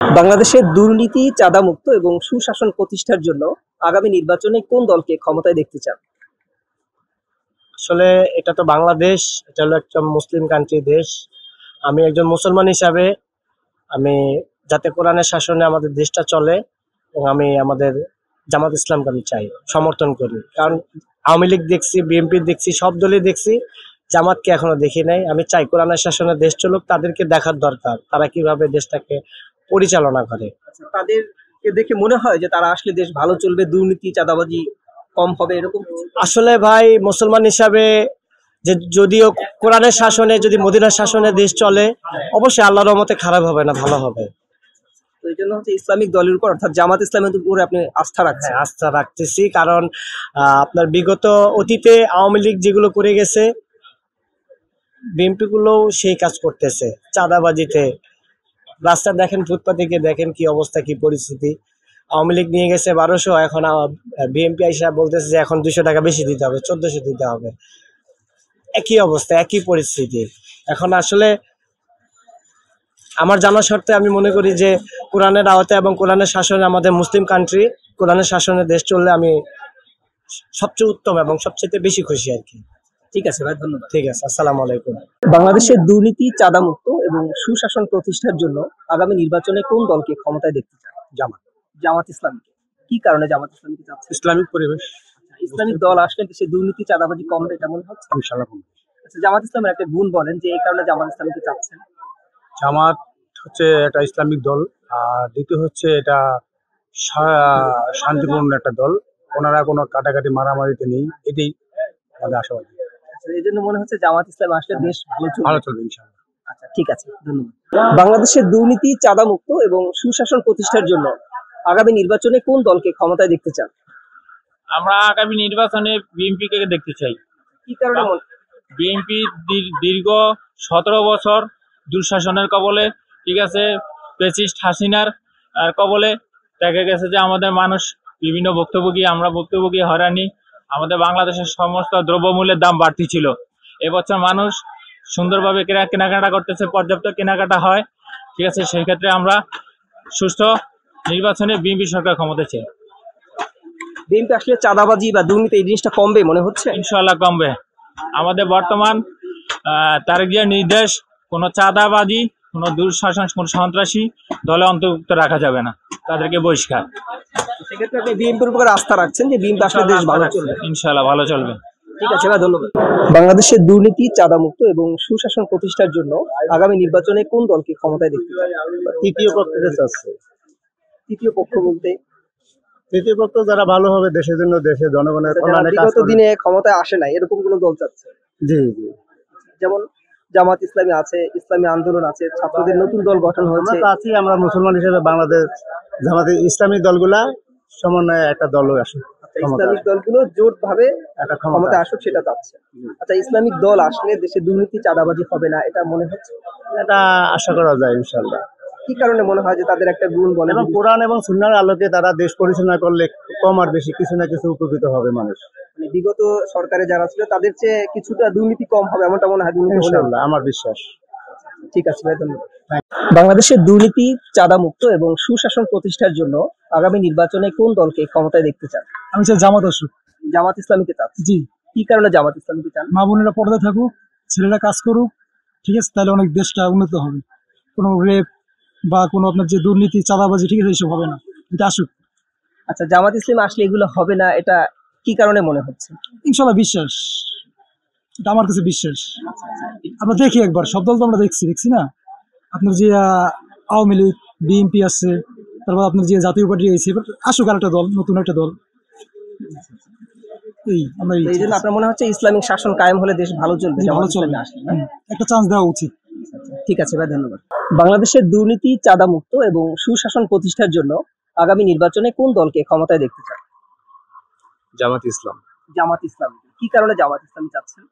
বাংলাদেশের দুর্নীতি, চাঁদামুক্ত এবং সুশাসন প্রতিষ্ঠার জন্য আগামী নির্বাচনে কোন দলকে ক্ষমতায় দেখতে চান? আসলে এটা তো বাংলাদেশ, এটা হলো একটা মুসলিম কান্ট্রি দেশ। আমি একজন মুসলমান হিসাবে আমি যাতে কোরআনের শাসনে আমাদের দেশটা চলে, এবং আমি আমাদের জামাত ইসলামকে আমি চাই, সমর্থন করি। কারণ আওয়ামী লীগ দেখছি, বিএনপি দেখছি, সব দলই দেখছি, জামাতকে এখনো দেখি নাই। আমি চাই কোরআনের শাসনে দেশ চলুক, তাদেরকে দেখার দরকার তারা কিভাবে দেশটাকে পরিচালনা করে। আচ্ছা, তাদেরকে দেখে মনে হয় যে তারা আসলে দেশ ভালো চলবে, দুর্নীতি, চাঁদাবাজি কম হবে, এরকম কিছু? আসলে ভাই, মুসলমান হিসাবে যে যদিও কোরআনের শাসনে, যদি মদিনার শাসনে দেশ চলে, অবশ্যই আল্লাহর রহমতে খারাপ হবে না, ভালো হবে। তো এই জন্য হচ্ছে ইসলামিক দলের উপর অর্থাৎ জামাত ইসলামের উপরে আপনি আস্থা রাখছেন? হ্যাঁ, আস্থা রাখতেছি, কারণ আপনার বিগত অতীতে আওয়ামী লীগ যেগুলো করে গেছে, বিএনপি গুলোও সেই কাজ করতেছে চাঁদাবাজিতে। রাস্তা দেখেন, ফুটপাতে গিয়ে দেখেন কি অবস্থা, কি পরিস্থিতি। আওয়ামী লীগ নিয়ে গেছে 1200, এখন বিএনপি আইসা বলতেছে যে এখন 200 টাকা বেশি দিতে হবে, 1400 দিতে হবে। একই অবস্থা, একই পরিস্থিতি। এখন আসলে আমার জানা শর্তে আমি মনে করি যে কোরআনের আওতায় এবং কোরআনের শাসনে, আমাদের মুসলিম কান্ট্রি, কোরআনের শাসনে দেশ চললে আমি সবচেয়ে উত্তম এবং সবচেয়ে বেশি খুশি আর কি। ঠিক আছে ভাই, ধন্যবাদ। ঠিক আছে, আসসালামু আলাইকুম। বাংলাদেশের দুর্নীতি, চাঁদামুক্ত এবং সুশাসন প্রতিষ্ঠার জন্য আগামী নির্বাচনে কোন দলকে ক্ষমতায় দেখতে চান? জামাত। জামাত ইসলামীকে। কি কারণে জামাত ইসলামীকে চাচ্ছে? ইসলামিক পরিবেশ। ইসলামিক দল আসলে দেশে দুর্নীতি, চাঁদাবাজি কমবে এটা মনে হচ্ছে? ইনশাআল্লাহ কমবে। আচ্ছা, জামাত ইসলামের একটা গুণ বলেন যে এই কারণে জামাত ইসলামীকে চাচ্ছেন। জামাত হচ্ছে একটা ইসলামিক দল, আর দ্বিতীয় হচ্ছে এটা শান্তিপূর্ণ একটা দল। ওনারা কোনো কাটাকাটি মারামারিতে নেই, এটাই আমাদের আশাবাদী। আচ্ছা, এই জন্য মনে হচ্ছে জামাত ইসলাম আসলে দেশ ভালো চলবে। ভালো চলবে ইনশাআল্লাহ। আচ্ছা, ঠিক আছে, ধন্যবাদ। বাংলাদেশের দুর্নীতি, চাঁদামুক্ত এবং সুশাসন প্রতিষ্ঠার জন্য আগামী নির্বাচনে কোন দলকে ক্ষমতায় দেখতে চান? আমরা আগামী নির্বাচনে বিএনপি কে দেখতে চাই। কি কারণে বিএনপি দীর্ঘ 17 বছর দুঃশাসনের কবলে, ঠিক আছে, ফ্যাসিস্ট হাসিনার কবলে দেখা গেছে যে আমাদের মানুষ বিভিন্ন ভুক্তভোগী, আমরা ভুক্তভোগী, হয়রানি। আমাদের বাংলাদেশের সমস্ত দ্রব্যমূল্যের দাম বাড়তি ছিল। এবছর মানুষ সুন্দরভাবে কেনাকাটা করতেছে, পর্যাপ্ত কেনাকাটা হয়, ঠিক আছে। সেই ক্ষেত্রে আমরা সুষ্ঠু নির্বাচনে বিএনপি সরকার ক্ষমতা চাই। বিএনপি আসলে চাঁদাবাজি বা দুর্নীতি এই জিনিসটা কমবে মনে হচ্ছে? ইনশাআল্লাহ কমবে। আমাদের বর্তমান তারেক জিয়ার নির্দেশ, কোনো চাঁদাবাজি, কোনো দুঃশাসন, কোনো সন্ত্রাসী দলে অন্তর্ভুক্ত রাখা যাবে না, তাদেরকে বহিষ্কার। সেক্ষেত্রে আপনি বিএনপির উপর আস্থা রাখছেন যে বিএনপি আসলে দেশ ভালো চলবে? ইনশাআল্লাহ ভালো চলবে। ঠিক আছে ভাই, ধন্যবাদ। বাংলাদেশের দুর্নীতি, চাঁদামুক্ত এবং সুশাসন প্রতিষ্ঠার জন্য আগামী নির্বাচনে কোন দলকে ক্ষমতায় দেখতে চান? তৃতীয় পক্ষকে চাচ্ছে। তৃতীয় পক্ষ বলতে? তৃতীয় পক্ষ যারা ভালো হবে দেশের জন্য, দেশের জনগণের যারা কল্যাণে কাজ বিগত করবে। দিনে ক্ষমতায় আসে নাই এরকম কোন দল চাচ্ছে? জি জি, যেমন জামাত ইসলামী আছে, ইসলামী আন্দোলন আছে, ছাত্রদের নতুন দল গঠন আমরা হয়েছে। তো আছি, আমরা মুসলমান হিসেবে বাংলাদেশ জামাতে ইসলামী দলগুলা সমন্বয়ে একটা দল আসে। আচ্ছা, ইসলামিক দলগুলো জোট ভাবে একটা ক্ষমতা আসুক সেটা চাচ্ছে। আচ্ছা, ইসলামিক দল আসলে দেশে দুর্নীতি, চাঁদাবাজি হবে না এটা মনে হচ্ছে? এটা আশা করা যায় ইনশাআল্লাহ। কি কারণে মনে হয় যে তাদের একটা গুণ বলে? এবং কোরআন এবং সুন্নাহর আলোকে তারা দেশ পরিচালনা করলে কম আর বেশি কিছু না কিছু উপকৃত হবে মানুষ। মানে বিগত সরকারে যারা ছিল তাদের চেয়ে কিছুটা দুর্নীতি কম হবে এমনটা মনে হয়? দুর্নীতি হলেও? ইনশাআল্লাহ, আমার বিশ্বাস। ঠিক আছে ভাই, ধন্যবাদ। বাংলাদেশের দুর্নীতি, চাঁদামুক্ত এবং সুশাসন প্রতিষ্ঠার জন্য আগামী নির্বাচনে কোন দলকে ক্ষমতায় দেখতে চান? আমি চাই জামাত আসুক। জামাত ইসলামীকে চাচ্ছেন? জি। কি কারণে জামাত ইসলামীকে চান? মা বোনেরা পর্দায় থাকুক, ছেলেরা কাজ করুক, ঠিক আছে, তাহলে অনেক দেশটা উন্নত হবে। কোনো রেপ বা কোনো আপনার যে দুর্নীতি, চাঁদাবাজি, ঠিক আছে, এইসব হবে না, এটা আসুক। আচ্ছা, জামাত ইসলাম আসলে এগুলো হবে না এটা কি কারণে মনে হচ্ছে? ইনশাল্লাহ বিশ্বাস, এটা আমার কাছে বিশ্বাস। আমরা দেখি একবার, সব দল তো আমরা দেখছি না। আপনার যে আওয়ামী লীগ, বিএনপি আছে, তারপর আপনার যে জাতীয় পার্টি আছে, এবার আসুক আর একটা দল, নতুন একটা দল। এই আমরা তো এই জন্য আপনার মনে হচ্ছে ইসলামিক শাসন কায়েম হলে দেশ ভালো চলবে? ভালো জামাত চলবে, ইসলামী আসলে না? একটা চান্স দেওয়া উচিত। ঠিক আছে ভাই, ধন্যবাদ। বাংলাদেশের দুর্নীতি, চাঁদামুক্ত এবং সুশাসন প্রতিষ্ঠার জন্য আগামী নির্বাচনে কোন দলকে ক্ষমতায় দেখতে চান? জামাত ইসলাম। জামাত ইসলাম। কি কারণে জামাত ইসলাম চাচ্ছেন?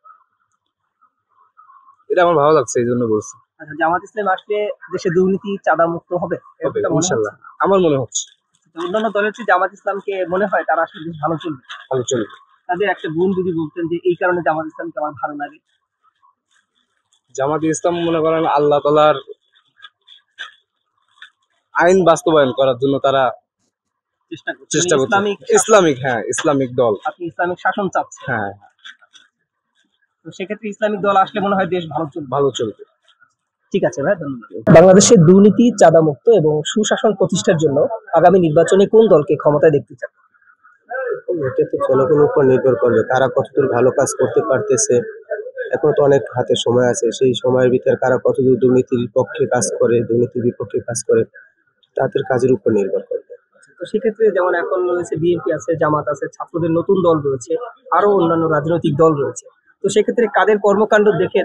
এটা আমার ভালো লাগছে, এই জন্য বলছি। আচ্ছা, জামাত ইসলাম আসলে দেশে দুর্নীতি, চাঁদামুক্ত হবে এরকমটা মনে হচ্ছে? ইনশাআল্লাহ, আমার মনে হচ্ছে অন্যান্য দলের চেয়ে জামাত ইসলামকে মনে হয় তারা আসলে বেশ ভালো চলবে? ভালো চলবে। তাদের একটা গুণ যদি বলতেন যে এই কারণে জামাত ইসলামকে আমার ভালো লাগে। জামাত ইসলাম মনে করেন আল্লাহ তাআলার আইন বাস্তবায়ন করার জন্য তারা চেষ্টা করছে চেষ্টা করছে। ইসলামিক ইসলামিক দল। আপনি ইসলামিক শাসন চাচ্ছেন। হ্যাঁ, তো সেক্ষেত্রে ইসলামিক দল আসলে মনে হয় দেশ ভালো চলবে। ভালো চলবে। ঠিক আছে ভাই, ধন্যবাদ। বাংলাদেশের দুর্নীতি, চাঁদামুক্ত এবং সুশাসন প্রতিষ্ঠার জন্য আগামী নির্বাচনে কোন দলকে ক্ষমতায় দেখতে চান? এটা তো জনগণের উপর নির্ভর করবে, কারা কতদূর ভালো কাজ করতে পারতেছে। এখন তো অনেক হাতে সময় আছে, সেই সময়ের ভিতরে কারা কতদূর দুর্নীতির পক্ষে কাজ করে, দুর্নীতির বিপক্ষে কাজ করে, তাদের কাজের উপর নির্ভর করবে। তো সেক্ষেত্রে যেমন এখন রয়েছে বিএনপি আছে, জামাত আছে, ছাত্রদের নতুন দল রয়েছে, আরো অন্যান্য রাজনৈতিক দল রয়েছে। তো সেক্ষেত্রে কাদের কর্মকাণ্ড দেখে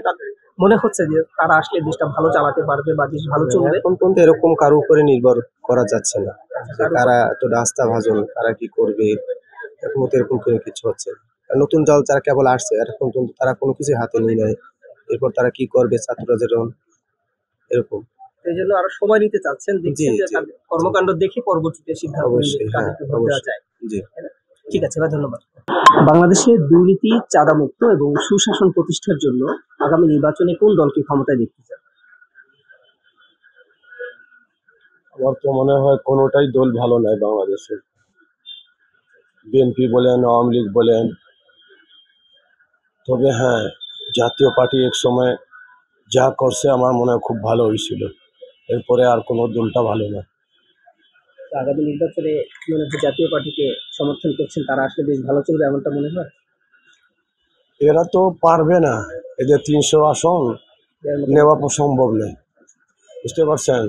মনে হচ্ছে যে তারা আসলে দেশটা ভালো চালাতে পারবে বা দেশ ভালো চলবে? এখন পর্যন্ত এরকম কারো উপরে নির্ভর করা যাচ্ছে না যে কারা তো রাস্তা ভাজন, কারা কি করবে, এখন তো এরকম কোনো কিছু হচ্ছে না। আর নতুন দল যারা কেবল আসছে, এখন পর্যন্ত তারা কোনো কিছু হাতে নিয়ে নেয়, এরপর তারা কি করবে, ছাত্ররা যেরকম এরকম। এই জন্য আরো সময় নিতে চাচ্ছেন, দেখছেন যে জি। তাদের কর্মকাণ্ড দেখে পরবর্তীতে সিদ্ধান্ত নিলে অবশ্যই, হ্যাঁ, কাদেরকে ভোট দেওয়া যায়। জি। ঠিক আছে ভাই, ধন্যবাদ। বাংলাদেশে দুর্নীতি, চাঁদামুক্ত এবং সুশাসন প্রতিষ্ঠার জন্য আগামী নির্বাচনে কোন দলকে ক্ষমতায় দেখতে চান? আমার তো মনে হয় কোনোটাই দল ভালো নয় বাংলাদেশে। বিএনপি বলেন, আওয়ামী লীগ বলেন, তবে হ্যাঁ, জাতীয় পার্টি এক সময় যা করছে আমার মনে হয় খুব ভালো হয়েছিল। এরপরে আর কোনো দলটা ভালো না। তো আগামী নির্বাচনে মনে হয় জাতীয় পার্টিকে সমর্থন করছেন, তারা আসলে বেশ ভালো চলবে এমনটা মনে হয়? এরা তো পারবে না, এদের 300 আসন নেওয়া সম্ভব নেই, বুঝতে পারছেন।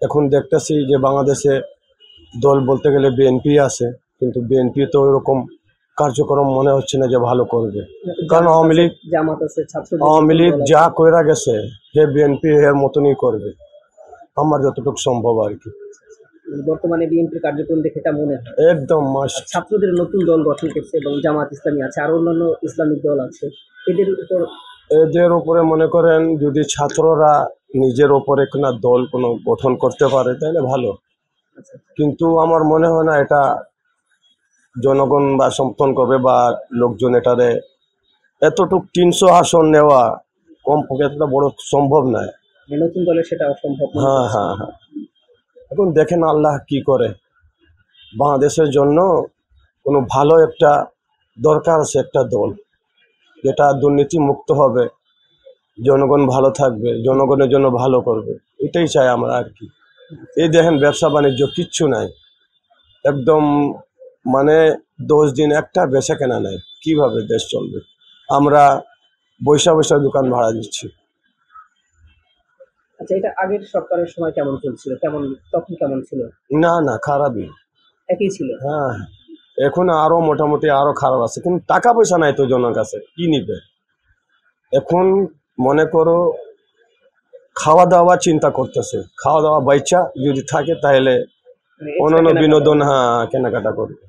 এখন দেখতেছি যে বাংলাদেশে দল বলতে গেলে বিএনপি আছে, কিন্তু বিএনপি তো এরকম কার্যক্রম মনে হচ্ছে না যে ভালো করবে। কারণ জামাত আছে, ছাত্রদের আওয়ামী লীগ দল আছে। যা কইরা গেছে, হে বিএনপি এর মতনই করবে, আমার যতটুকু সম্ভব আর কি। বর্তমানে বিএনপির কার্যক্রম দেখে এটা মনে হয়। একদম মাস্ট। ছাত্রদের নতুন দল গঠন করছে এবং জামাত ইসলামী আছে, আর অন্যান্য ইসলামিক দল আছে, এদের উপরে মনে করেন যদি ছাত্ররা নিজের ওপরে কোনো দল কোনো গঠন করতে পারে তাহলে ভালো, কিন্তু আমার মনে হয় না এটা জনগণ বা সমর্থন করবে বা লোকজন এটারে এতটুক 300 আসন নেওয়া কম পক্ষে এতটা বড় সম্ভব নয়। নতুন দলের সেটা অসম্ভব। হ্যাঁ। এখন দেখেন আল্লাহ কি করে। বাংলাদেশের জন্য কোনো ভালো একটা দরকার আছে, একটা দল যেটা দুর্নীতি মুক্ত হবে, জনগণ ভালো থাকবে, জনগণের জন্য ভালো করবে, এটাই চাই আমরা আর কি। এই দেখেন ব্যবসা বাণিজ্য কিচ্ছু নাই, একদম মানে 10 দিন একটা বেচা কেনা নাই, কিভাবে দেশ চলবে? আমরা বৈশা দোকান ভাড়া দিচ্ছি। আচ্ছা, এটা আগের সরকারের সময় কেমন চলছিল, তখন কেমন ছিল? না, খারাপই। একই ছিল? হ্যাঁ, এখন আরো মোটামুটি আরো খারাপ আছে, কিন্তু টাকা পয়সা নাই তো জনের কাছে, কি নিবে? এখন মনে করো খাওয়া দাওয়া চিন্তা করতেছে, খাওয়া দাওয়া বাইচা যদি থাকে তাহলে অন্যান্য বিনোদন কেনাকাটা করবে।